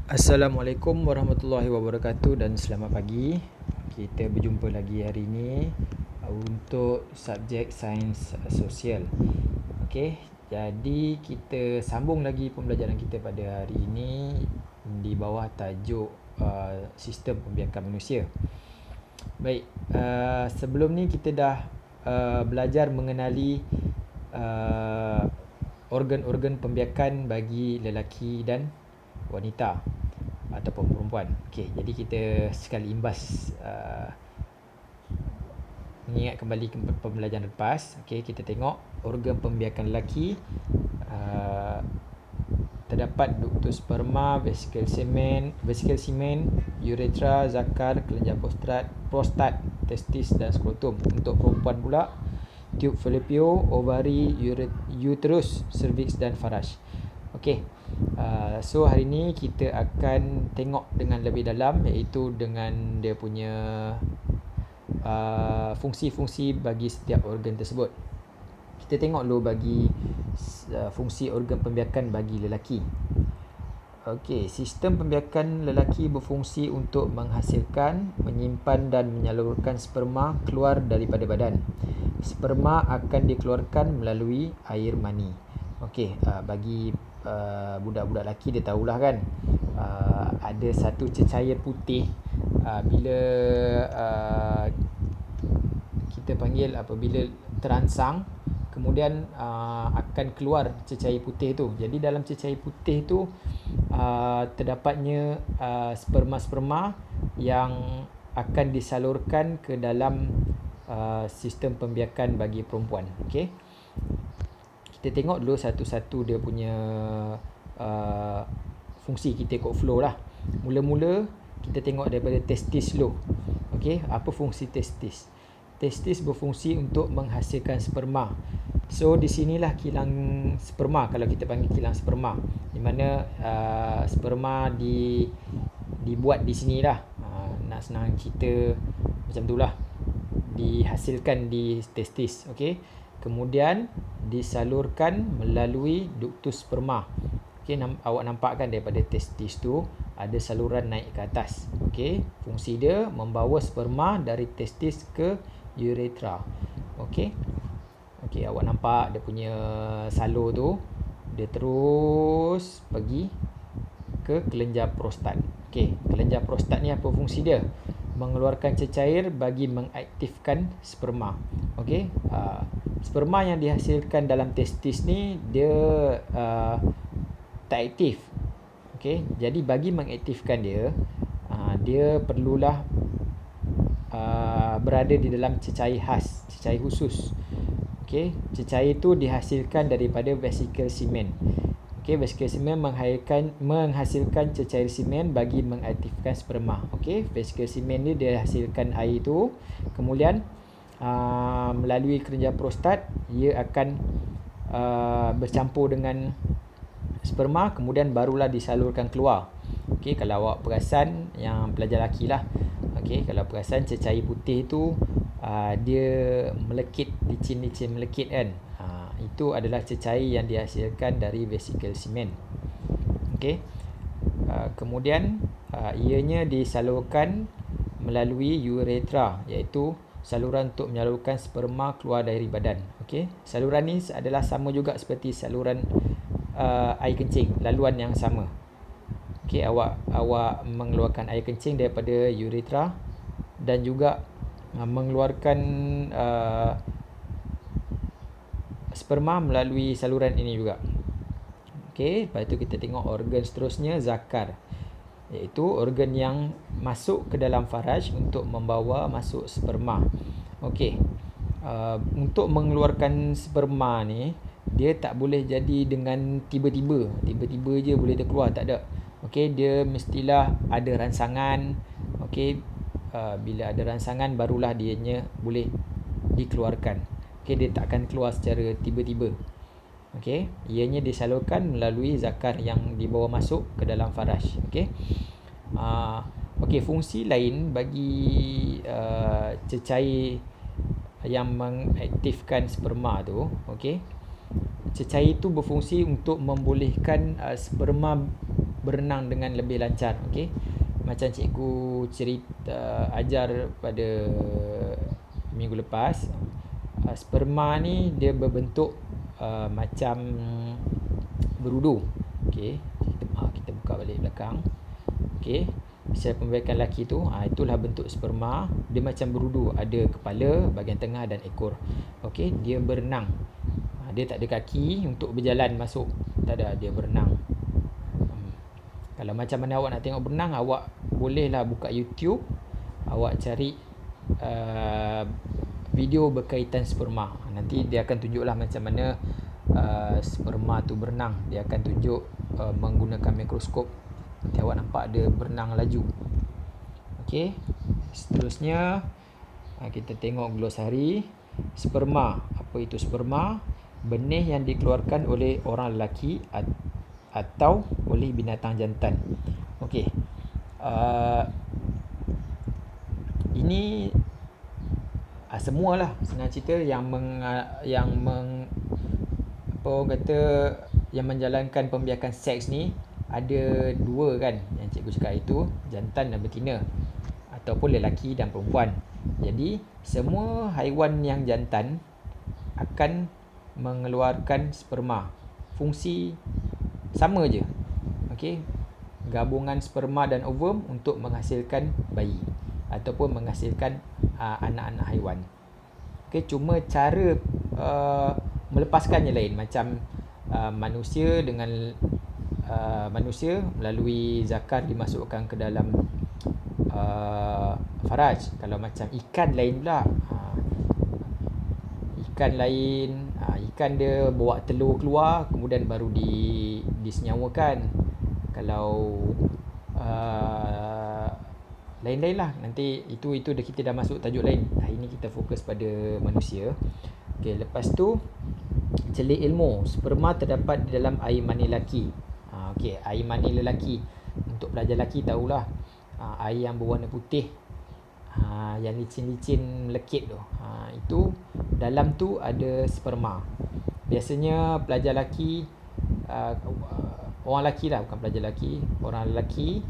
Assalamualaikum warahmatullahi wabarakatuh dan selamat pagi. Kita berjumpa lagi hari ini untuk subjek sains sosial. Okey, jadi kita sambung lagi pembelajaran kita pada hari ini di bawah tajuk sistem pembiakan manusia. Baik, sebelum ni kita dah belajar mengenali organ-organ pembiakan bagi lelaki dan wanita ataupun perempuan. Okey, jadi kita sekali imbas mengingat kembali ke pembelajaran lepas. Okey, kita tengok organ pembiakan lelaki terdapat ductus sperma, vesicle semen, uretra, zakar, kelenjar prostat, testis dan skrotum. Untuk perempuan pula, tube fallopian, ovari, uterus, cervix dan faraj. Okey. So hari ni kita akan tengok dengan lebih dalam, iaitu dengan dia punya fungsi-fungsi bagi setiap organ tersebut. Kita tengok dulu bagi fungsi organ pembiakan bagi lelaki. Okey, sistem pembiakan lelaki berfungsi untuk menghasilkan, menyimpan dan menyalurkan sperma keluar daripada badan. Sperma akan dikeluarkan melalui air mani. Okey, bagi budak-budak lelaki dia tahulah kan, ada satu cecair putih bila kita panggil apabila terangsang, kemudian akan keluar cecair putih tu. Jadi dalam cecair putih tu terdapatnya sperma-sperma yang akan disalurkan ke dalam sistem pembiakan bagi perempuan. Okey, kita tengok dulu satu-satu dia punya fungsi. Kita ikut flow lah. Mula-mula kita tengok daripada testis dulu. Okey, apa fungsi testis? Testis berfungsi untuk menghasilkan sperma. So di sinilah kilang sperma, kalau kita panggil kilang sperma, di mana sperma dibuat di sinilah. Nak senang cerita macam itulah, dihasilkan di testis. Okey, kemudian disalurkan melalui ductus sperma. Okey, awak nampak kan daripada testis tu ada saluran naik ke atas. Okey, fungsi dia membawa sperma dari testis ke uretra. Okey. Okey, awak nampak dia punya salur tu, dia terus pergi ke kelenjar prostat. Okey, kelenjar prostat ni apa fungsi dia? Mengeluarkan cecair bagi mengaktifkan sperma. Okey, sperma yang dihasilkan dalam testis ni dia tak aktif. Okey, jadi bagi mengaktifkan dia, dia perlulah berada di dalam cecair khas, cecair khusus. Okey, cecair itu dihasilkan daripada vesicle semen. Okey, vesicle semen menghasilkan cecair semen bagi mengaktifkan sperma. Okey, vesicle semen ni dia hasilkan air tu, kemudian melalui kelenjar prostat ia akan bercampur dengan sperma, kemudian barulah disalurkan keluar. Okey, kalau awak perasan, yang pelajar lelaki lah, okey, kalau perasan cecair putih tu dia melekit, licin-licin melekit kan, itu adalah cecair yang dihasilkan dari vesicle semen. Okey, kemudian ianya disalurkan melalui uretra, iaitu saluran untuk menyalurkan sperma keluar dari badan. Okey, saluran ni adalah sama juga seperti saluran air kencing, laluan yang sama. Okey, awak mengeluarkan air kencing daripada uretra dan juga mengeluarkan sperma melalui saluran ini juga. Okey, lepas tu kita tengok organ seterusnya, zakar, iaitu organ yang masuk ke dalam faraj untuk membawa masuk sperma. Okey, untuk mengeluarkan sperma ni, dia tak boleh jadi dengan tiba-tiba je boleh terkeluar, tak ada. Okey, dia mestilah ada rangsangan. Okey, bila ada rangsangan barulah dianya boleh dikeluarkan. Okey, dia tak akan keluar secara tiba-tiba. Okey, ianya disalurkan melalui zakar yang dibawa masuk ke dalam faraj. Okey. Okey, fungsi lain bagi cecair yang mengaktifkan sperma tu, okey, cecair itu berfungsi untuk membolehkan sperma berenang dengan lebih lancar. Okey, macam cikgu cerita ajar pada minggu lepas, sperma ni dia berbentuk macam berudu. Okey, kita buka balik belakang. Okey, sel pembiakan lelaki tu, itulah bentuk sperma. Dia macam berudu, ada kepala, bahagian tengah dan ekor. Okey, dia berenang. Dia tak ada kaki untuk berjalan masuk. Tak ada, dia berenang. Kalau macam mana awak nak tengok berenang, awak bolehlah buka YouTube, awak cari video berkaitan sperma. Nanti dia akan tunjuklah macam mana sperma tu berenang. Dia akan tunjuk menggunakan mikroskop. Nanti awak nampak dia berenang laju. Okey, seterusnya kita tengok glosari. Sperma. Apa itu sperma? Benih yang dikeluarkan oleh orang lelaki atau oleh binatang jantan. Okey, ini semualah senang cerita yang menjalankan pembiakan seks ni ada dua kan, yang cikgu cakap itu jantan dan betina, ataupun lelaki dan perempuan. Jadi semua haiwan yang jantan akan mengeluarkan sperma. Fungsi sama je. Okey, gabungan sperma dan ovum untuk menghasilkan bayi ataupun menghasilkan anak-anak haiwan. Okey, cuma cara melepaskannya lain. Macam manusia dengan manusia melalui zakar dimasukkan ke dalam faraj. Kalau macam ikan lain pula. Ikan lain, ikan dia bawa telur keluar kemudian baru disenyawakan. Kalau lain-lain lah. Nanti itu kita dah masuk tajuk lain. Hari ni kita fokus pada manusia. Okey, lepas tu celik ilmu. Sperma terdapat di dalam air mani lelaki. Okey, air mani lelaki. Untuk pelajar lelaki tahulah, air yang berwarna putih, yang licin-licin melekit tu, itu dalam tu ada sperma. Biasanya pelajar lelaki, orang lelaki lah, bukan pelajar lelaki, orang lelaki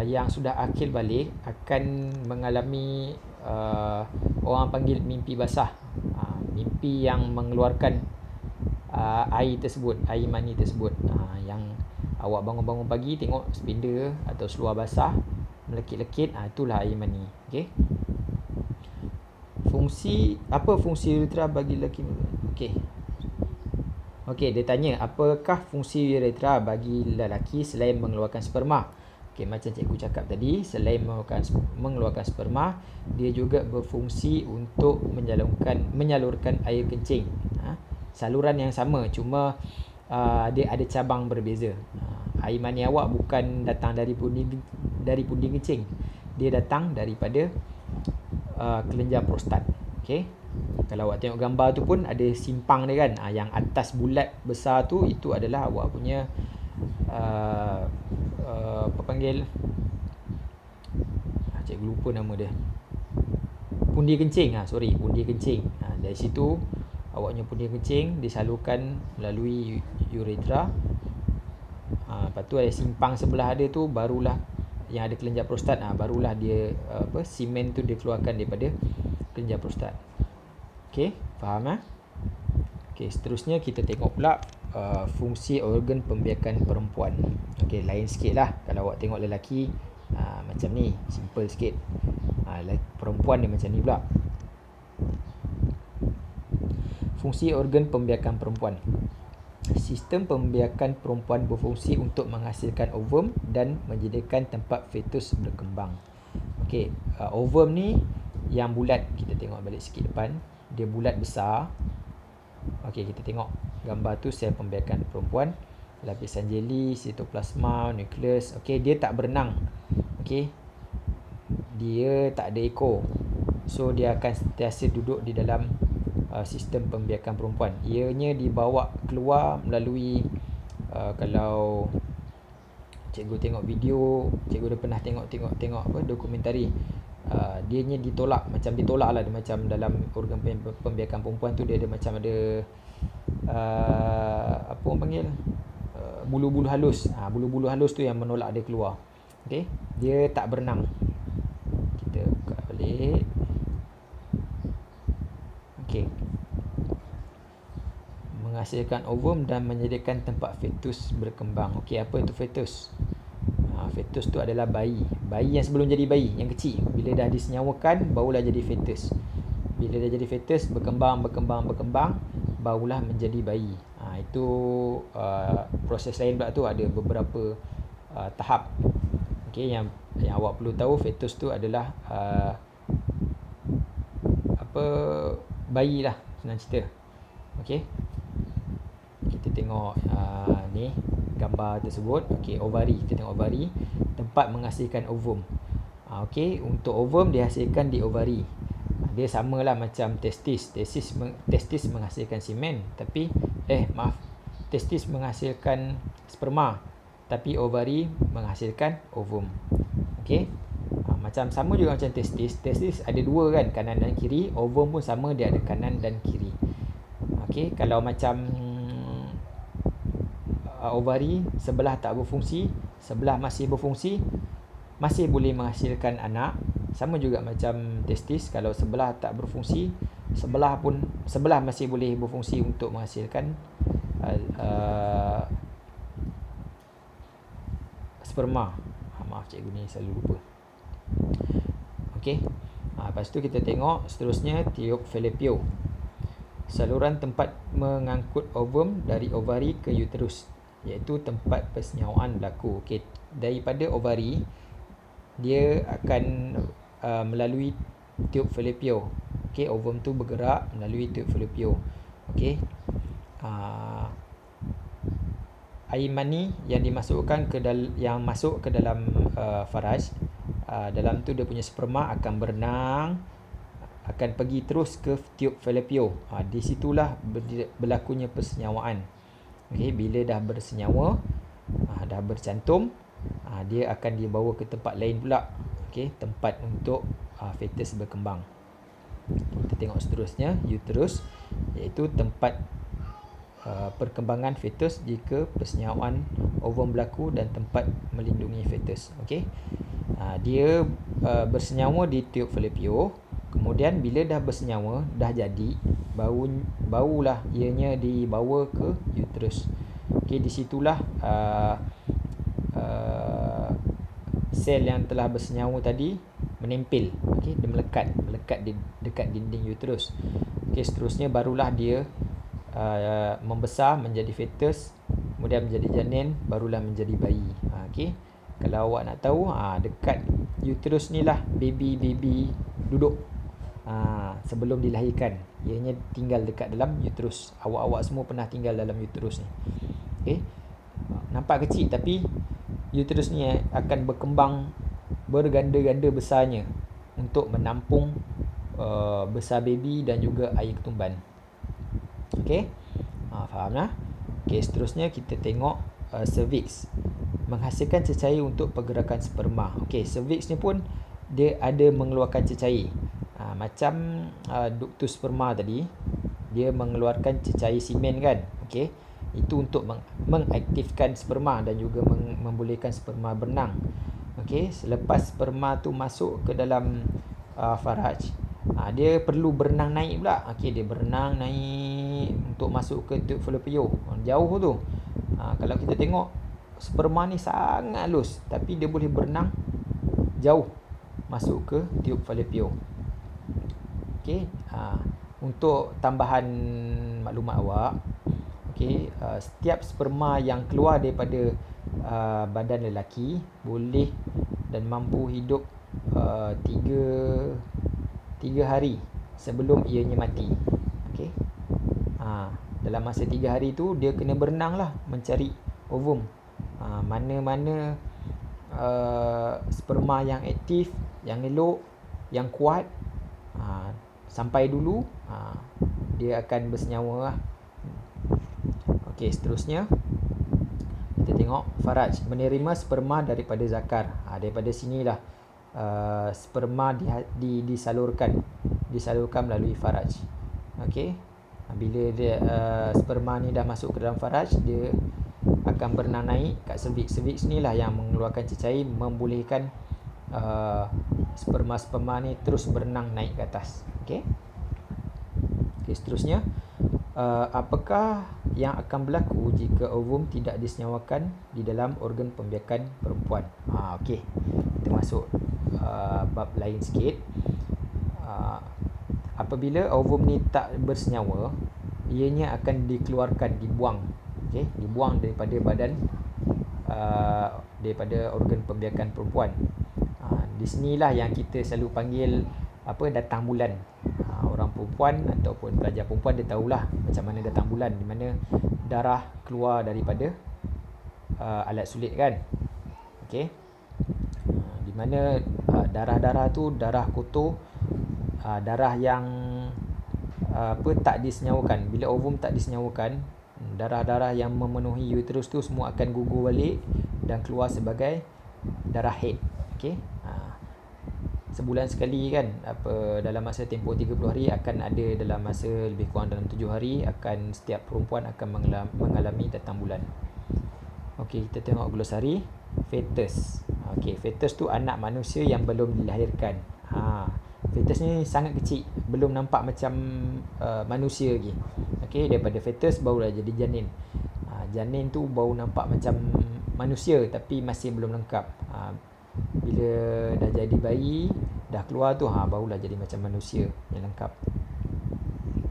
yang sudah akil balik akan mengalami orang panggil mimpi basah. Mimpi yang mengeluarkan air tersebut, air mani tersebut. Yang awak bangun-bangun pagi tengok spinda atau seluar basah melekit-lekit, itulah air mani. Okey. Apa fungsi uretra bagi lelaki? Okey, dia tanya apakah fungsi uretra bagi lelaki selain mengeluarkan sperma. Okey, macam cikgu cakap tadi, selain mengeluarkan sperma, dia juga berfungsi untuk menyalurkan air kencing. Saluran yang sama, cuma dia ada cabang berbeza. Air mani awak bukan datang dari pundi kencing. Dia datang daripada kelenjar prostat. Okey. Kalau awak tengok gambar tu pun ada simpang dia kan. Yang atas bulat besar tu, itu adalah awak punya apa panggil, cikgu lupa nama dia. Pundi kencing. Pundi kencing. Dari situ awaknya pundi kencing disalurkan melalui uretra. Lepas tu ada simpang sebelah dia tu, barulah yang ada kelenjar prostat, barulah dia semen tu dia keluarkan daripada kelenjar prostat. Okey, faham Okey, seterusnya kita tengok pula fungsi organ pembiakan perempuan. Okey, lain sikit lah. Kalau awak tengok lelaki macam ni, simple sikit. Perempuan dia macam ni pula. Fungsi organ pembiakan perempuan. Sistem pembiakan perempuan berfungsi untuk menghasilkan ovum dan menjadikan tempat fetus berkembang. Okey, ovum ni yang bulat, kita tengok balik sikit depan, dia bulat besar. Okey, kita tengok gambar tu, sel pembiakan perempuan, lapisan jeli, sitoplasma, nukleus. Okey, dia tak berenang. Okey, dia tak ada ekor, so dia akan sentiasa duduk di dalam sistem pembiakan perempuan. Ianya dibawa keluar melalui kalau cikgu tengok video, cikgu dah pernah tengok dokumentari, dianya ditolak lah. Dia macam dalam organ pembiakan perempuan tu, dia ada macam ada apa orang panggil, bulu-bulu halus. Bulu-bulu halus tu yang menolak dia keluar. Okey, dia tak berenang. Kita buka balik. Okey. Menghasilkan ovum dan menyediakan tempat fetus berkembang. Okey, apa itu fetus? Fetus tu adalah bayi. Bayi yang sebelum jadi bayi, yang kecil. Bila dah disenyawakan, barulah jadi fetus. Bila dah jadi fetus, berkembang, barulah menjadi bayi. Itu proses lain pula tu, ada beberapa tahap. Okey, yang awak perlu tahu, fetus tu adalah bayi lah, senang cerita. Okey, kita tengok ni gambar tersebut. Okey, ovari. Kita tengok ovari, tempat menghasilkan ovum. Okey, untuk ovum dihasilkan di ovari. Dia samalah macam testis. Testis menghasilkan semen, tapi testis menghasilkan sperma, tapi ovari menghasilkan ovum. Okey, macam sama juga macam testis. Testis ada dua kan, kanan dan kiri. Ovum pun sama, dia ada kanan dan kiri. Okey, kalau macam ovari sebelah tak berfungsi, sebelah masih berfungsi, masih boleh menghasilkan anak. Sama juga macam testis, kalau sebelah tak berfungsi, sebelah masih boleh berfungsi untuk menghasilkan sperma. Maaf, cikgu ni selalu lupa. Okey, lepas tu kita tengok seterusnya tiub Fallopian. Saluran tempat mengangkut ovum dari ovari ke uterus, iaitu tempat persenyawaan berlaku. Okey, daripada ovari dia akan melalui tiub Fallopian. Okey, ovum tu bergerak melalui tiub Fallopian. Okey, air mani yang dimasukkan masuk ke dalam faraj, dalam tu dia punya sperma akan berenang, akan pergi terus ke tiub Fallopian. Di situlah berlakunya persenyawaan. Okey, bila dah bersenyawa, dah bercantum, dia akan dibawa ke tempat lain pula. Okey, tempat untuk fetus berkembang. Kita tengok seterusnya uterus, iaitu tempat perkembangan fetus jika persenyawaan ovum berlaku dan tempat melindungi fetus. Okey, dia bersenyawa di tiub Fallopian. Kemudian bila dah bersenyawa, dah jadi, barulah ianya dibawa ke uterus. Okey, di situlah sel yang telah bersenyawa tadi menempel. Okey, dia melekat dekat dinding uterus. Okey, seterusnya barulah dia membesar menjadi fetus, kemudian menjadi janin, barulah menjadi bayi. Okey, kalau awak nak tahu, dekat uterus ni lah baby duduk sebelum dilahirkan. Ianya tinggal dekat dalam uterus. Awak-awak semua pernah tinggal dalam uterus ni. Okey, nampak kecil, tapi uterus ni akan berkembang berganda-ganda besarnya untuk menampung besar baby dan juga air ketumban. Okey, faham lah? Okey, seterusnya kita tengok cervix, menghasilkan cecair untuk pergerakan sperma. Okey, cervix ni pun dia ada mengeluarkan cecair. Macam ductus sperma tadi, dia mengeluarkan cecair semen kan. Okey, itu untuk mengaktifkan sperma dan juga membolehkan sperma berenang. Okey, selepas sperma tu masuk ke dalam faraj, dia perlu berenang naik pula. Okey, dia berenang naik untuk masuk ke tiub Fallopian. Jauh tu. Kalau kita tengok sperma ni sangat halus, tapi dia boleh berenang jauh masuk ke tiub Fallopian. Okey, untuk tambahan maklumat awak, okey, setiap sperma yang keluar daripada badan lelaki boleh dan mampu hidup 3 hari sebelum ianya mati. Okey, dalam masa 3 hari tu dia kena berenang lah mencari ovum. Mana-mana sperma yang aktif, yang elok, yang kuat, sampai dulu, dia akan bersenyawa lah. Okey, seterusnya kita tengok faraj, menerima sperma daripada zakar. Daripada sinilah sperma disalurkan melalui faraj. Okey, bila dia sperma ni dah masuk ke dalam faraj, dia akan berenang naik kat cervix ni lah yang mengeluarkan cecair, membolehkan sperma ni terus berenang naik ke atas. Okey, seterusnya, apakah yang akan berlaku jika ovum tidak disenyawakan di dalam organ pembiakan perempuan? Okey, kita masuk bab lain sikit. Apabila ovum ni tak bersenyawa, ianya akan dikeluarkan, dibuang. Okey, dibuang daripada badan, daripada organ pembiakan perempuan. Di sinilah yang kita selalu panggil datang bulan. Orang perempuan ataupun pelajar perempuan dia tahulah macam mana datang bulan, di mana darah keluar daripada alat sulit kan. Okey, di mana darah-darah tu darah kotor, darah yang tak disenyawakan. Bila ovum tak disenyawakan, darah-darah yang memenuhi uterus tu semua akan gugur balik dan keluar sebagai darah haid. Okey, sebulan sekali kan, dalam masa tempoh 30 hari akan ada, dalam masa lebih kurang dalam 7 hari akan setiap perempuan akan mengalami datang bulan. Okey, kita tengok glosari. Fetus. Okey, fetus tu anak manusia yang belum dilahirkan. Fetus ni sangat kecil, belum nampak macam manusia lagi. Okey, daripada fetus barulah jadi janin. Janin tu baru nampak macam manusia tapi masih belum lengkap. Bila dah jadi bayi, dah keluar tu, barulah jadi macam manusia yang lengkap.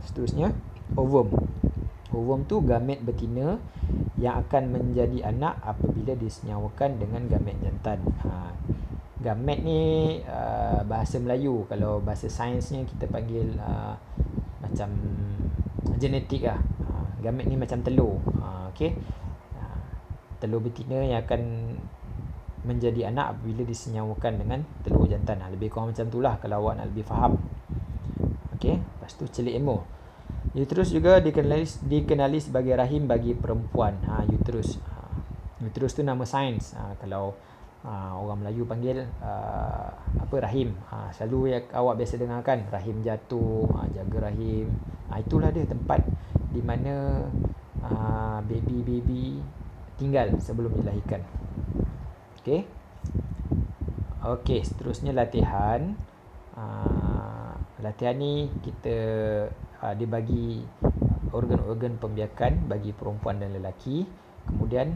Seterusnya, ovum. Ovum tu gamet betina yang akan menjadi anak apabila disenyawakan dengan gamet jantan. Gamet ni bahasa Melayu, kalau bahasa sainsnya kita panggil macam genetik lah. Gamet ni macam telur. Okey, telur betina yang akan menjadi anak apabila disenyawakan dengan telur jantan. Lebih kurang macam tu lah kalau awak nak lebih faham. Okey, lepas tu celik emo. Uterus juga dikenali sebagai rahim bagi perempuan. Uterus. Uterus tu nama sains. Kalau orang Melayu panggil rahim. Selalu yang awak biasa dengar kan, rahim jatuh, jaga rahim. Itulah dia tempat di mana baby tinggal sebelum dilahirkan. Okey. Okey, seterusnya latihan. Latihan ni kita dibagi organ-organ pembiakan bagi perempuan dan lelaki. Kemudian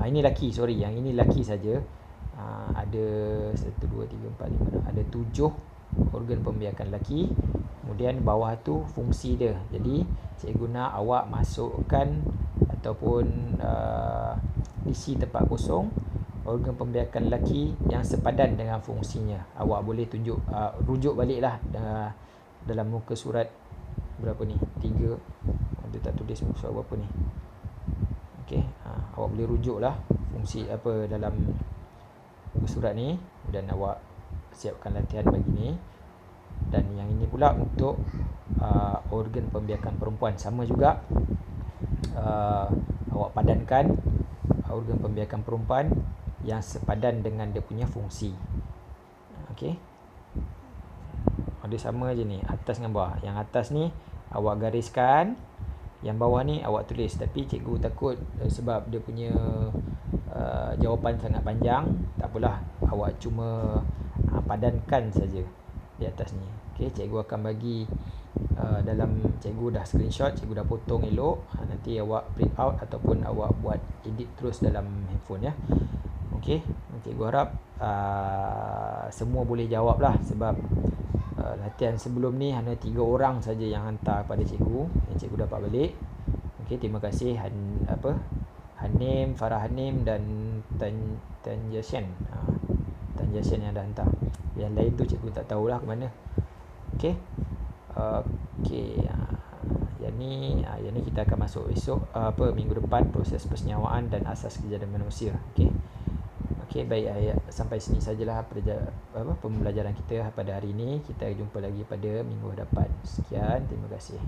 ini lelaki, yang ini lelaki saja. Ada 1 2 3 4 5 ada 7 organ pembiakan lelaki. Kemudian bawah tu fungsi dia. Jadi cikgu nak awak masukkan ataupun isi tempat kosong organ pembiakan lelaki yang sepadan dengan fungsinya. Awak boleh tunjuk, rujuk baliklah dalam muka surat berapa ni? 3. Dia tak tulis muka surat berapa ni. Okey, awak boleh rujuklah fungsi apa dalam muka surat ni, dan awak siapkan latihan bagi ni. Dan yang ini pula untuk organ pembiakan perempuan, sama juga. Awak padankan organ pembiakan perempuan yang sepadan dengan dia punya fungsi. Okey, dia sama je ni, atas dengan bawah. Yang atas ni awak gariskan, yang bawah ni awak tulis. Tapi cikgu takut sebab dia punya jawapan sangat panjang, tak apalah, awak cuma padankan saja di atas ni. Okey, cikgu akan bagi dalam, cikgu dah screenshot, cikgu dah potong elok. Nanti awak print out ataupun awak buat edit terus dalam handphone ya. Okey, cikgu harap semua boleh jawab lah, sebab latihan sebelum ni hanya 3 orang saja yang hantar pada cikgu, yang cikgu dapat balik. Okey, terima kasih Hanim, Farah Hanim dan Tan Jasyan. Tan Jasyan yang dah hantar. Yang lain tu cikgu tak tahulah ke mana. Okey. Yang ni kita akan masuk esok, minggu depan, proses persenyawaan dan asas kejadian manusia. Okey. Okey, baik, sampai sini sajalah pembelajaran kita pada hari ini. Kita jumpa lagi pada minggu hadapan. Sekian, terima kasih.